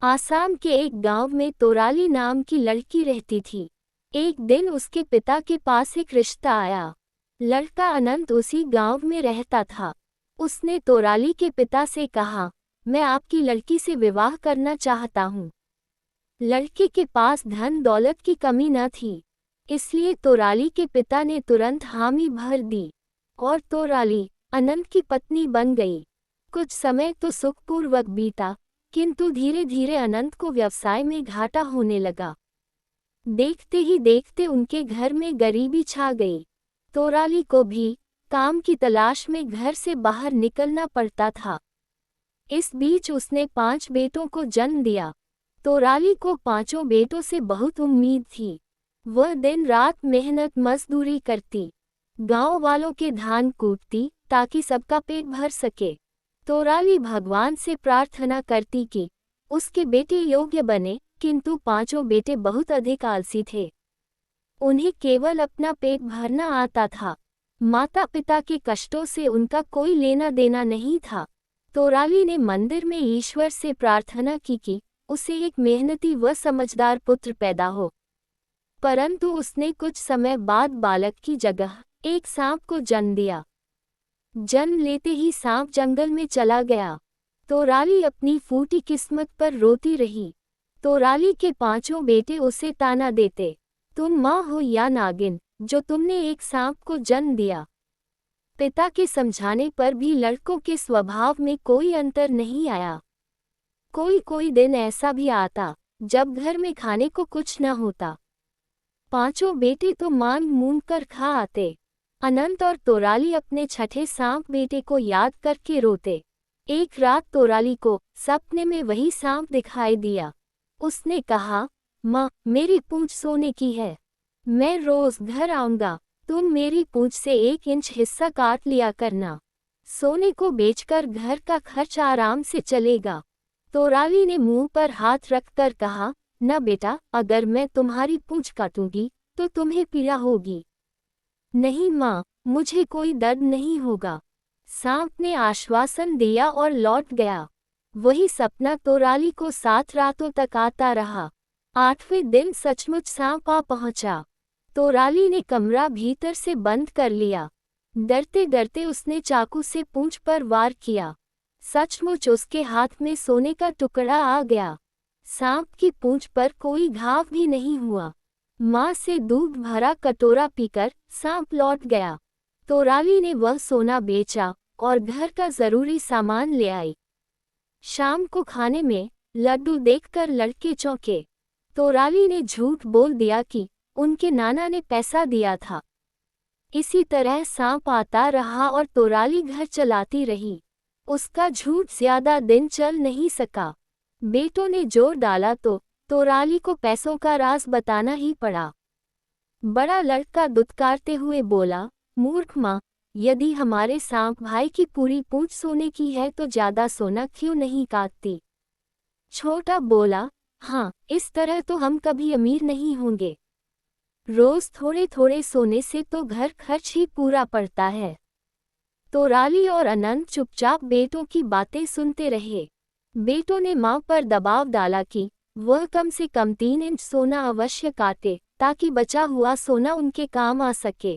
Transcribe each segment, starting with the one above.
आसाम के एक गांव में तोराली नाम की लड़की रहती थी। एक दिन उसके पिता के पास एक रिश्ता आया। लड़का अनंत उसी गांव में रहता था। उसने तोराली के पिता से कहा, मैं आपकी लड़की से विवाह करना चाहता हूँ। लड़के के पास धन दौलत की कमी न थी, इसलिए तोराली के पिता ने तुरंत हामी भर दी और तोराली अनंत की पत्नी बन गई। कुछ समय तो सुखपूर्वक बीता, किंतु धीरे धीरे अनंत को व्यवसाय में घाटा होने लगा। देखते ही देखते उनके घर में गरीबी छा गई। तोराली को भी काम की तलाश में घर से बाहर निकलना पड़ता था। इस बीच उसने 5 बेटों को जन्म दिया। तोराली को 5 बेटों से बहुत उम्मीद थी। वह दिन रात मेहनत मजदूरी करती, गांव वालों के धान कूटती ताकि सबका पेट भर सके। तोराली भगवान से प्रार्थना करती कि उसके बेटे योग्य बने, किंतु 5 बेटे बहुत अधिक आलसी थे। उन्हें केवल अपना पेट भरना आता था। माता पिता के कष्टों से उनका कोई लेना देना नहीं था। तोराली ने मंदिर में ईश्वर से प्रार्थना की कि उसे एक मेहनती व समझदार पुत्र पैदा हो, परंतु उसने कुछ समय बाद बालक की जगह एक सांप को जन्म दिया। जन्म लेते ही सांप जंगल में चला गया। तोराली अपनी फूटी किस्मत पर रोती रही। तोराली के 5 बेटे उसे ताना देते, तुम माँ हो या नागिन, जो तुमने एक सांप को जन्म दिया। पिता के समझाने पर भी लड़कों के स्वभाव में कोई अंतर नहीं आया। कोई दिन ऐसा भी आता जब घर में खाने को कुछ न होता। 5 बेटे तो मांग मूंग कर खा आते। अनंत और तोराली अपने छठे सांप बेटे को याद करके रोते। एक रात तोराली को सपने में वही सांप दिखाई दिया। उसने कहा, माँ, मेरी पूंछ सोने की है। मैं रोज घर आऊंगा, तुम मेरी पूंछ से 1 इंच हिस्सा काट लिया करना। सोने को बेचकर घर का खर्च आराम से चलेगा। तोराली ने मुंह पर हाथ रखकर कहा, न बेटा, अगर मैं तुम्हारी पूंछ काटूंगी तो तुम्हें पीड़ा होगी। नहीं माँ, मुझे कोई दर्द नहीं होगा। सांप ने आश्वासन दिया और लौट गया। वही सपना तोराली को 7 रातों तक आता रहा। 8वें दिन सचमुच सांप आ पहुंचा। तोराली ने कमरा भीतर से बंद कर लिया। डरते डरते उसने चाकू से पूंछ पर वार किया। सचमुच उसके हाथ में सोने का टुकड़ा आ गया। सांप की पूंछ पर कोई घाव भी नहीं हुआ। माँ से दूध भरा कटोरा पीकर सांप लौट गया। तोराली ने वह सोना बेचा और घर का जरूरी सामान ले आई। शाम को खाने में लड्डू देखकर लड़के चौंके। तोराली ने झूठ बोल दिया कि उनके नाना ने पैसा दिया था। इसी तरह सांप आता रहा और तोराली घर चलाती रही। उसका झूठ ज्यादा दिन चल नहीं सका। बेटों ने जोर डाला तो तोराली को पैसों का राज बताना ही पड़ा। बड़ा लड़का दुत्कारते हुए बोला, मूर्ख माँ, यदि हमारे सांप भाई की पूरी पूंछ सोने की है तो ज्यादा सोना क्यों नहीं काटती। छोटा बोला, हाँ, इस तरह तो हम कभी अमीर नहीं होंगे। रोज थोड़े थोड़े सोने से तो घर खर्च ही पूरा पड़ता है। तोराली और अनंत चुपचाप बेटों की बातें सुनते रहे। बेटों ने माँ पर दबाव डाला कि वह कम से कम 3 इंच सोना अवश्य काटे, ताकि बचा हुआ सोना उनके काम आ सके।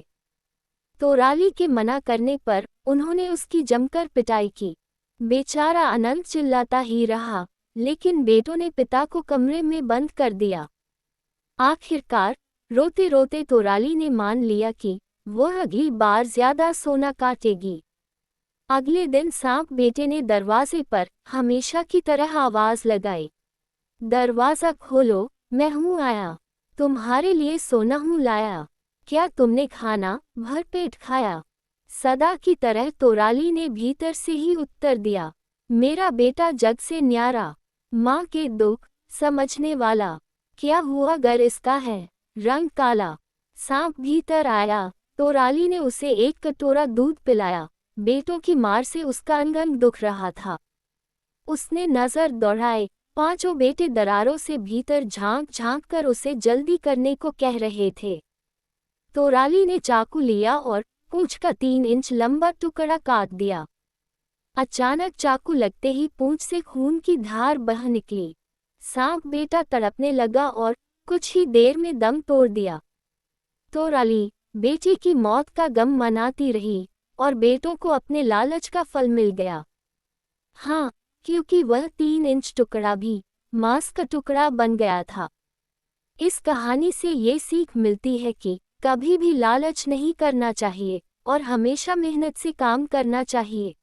तोराली के मना करने पर उन्होंने उसकी जमकर पिटाई की। बेचारा अनंत चिल्लाता ही रहा, लेकिन बेटों ने पिता को कमरे में बंद कर दिया। आखिरकार रोते रोते तोराली ने मान लिया कि वह अगली बार ज्यादा सोना काटेगी। अगले दिन सांप बेटे ने दरवाजे पर हमेशा की तरह आवाज लगाई, दरवाजा खोलो, मैं हूँ आया। तुम्हारे लिए सोना हूँ लाया। क्या तुमने खाना भरपेट खाया। सदा की तरह तोराली ने भीतर से ही उत्तर दिया, मेरा बेटा जग से न्यारा, माँ के दुख समझने वाला। क्या हुआ अगर इसका है रंग काला। सांप भीतर आया। तोराली ने उसे 1 कटोरा दूध पिलाया। बेटों की मार से उसका अंग दुख रहा था। उसने नजर दौड़ाई। 5 बेटे दरारों से भीतर झांक झांक कर उसे जल्दी करने को कह रहे थे। तोराली ने चाकू लिया और पूंछ का 3 इंच लंबा टुकड़ा काट दिया। अचानक चाकू लगते ही पूंछ से खून की धार बह निकली। सांप बेटा तड़पने लगा और कुछ ही देर में दम तोड़ दिया। तोराली बेटी की मौत का गम मनाती रही और बेटों को अपने लालच का फल मिल गया। हाँ, क्योंकि वह 3 इंच टुकड़ा भी मांस का टुकड़ा बन गया था। इस कहानी से ये सीख मिलती है कि कभी भी लालच नहीं करना चाहिए और हमेशा मेहनत से काम करना चाहिए।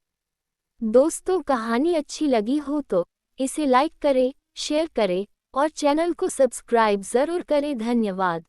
दोस्तों, कहानी अच्छी लगी हो तो इसे लाइक करें, शेयर करें और चैनल को सब्सक्राइब ज़रूर करें। धन्यवाद।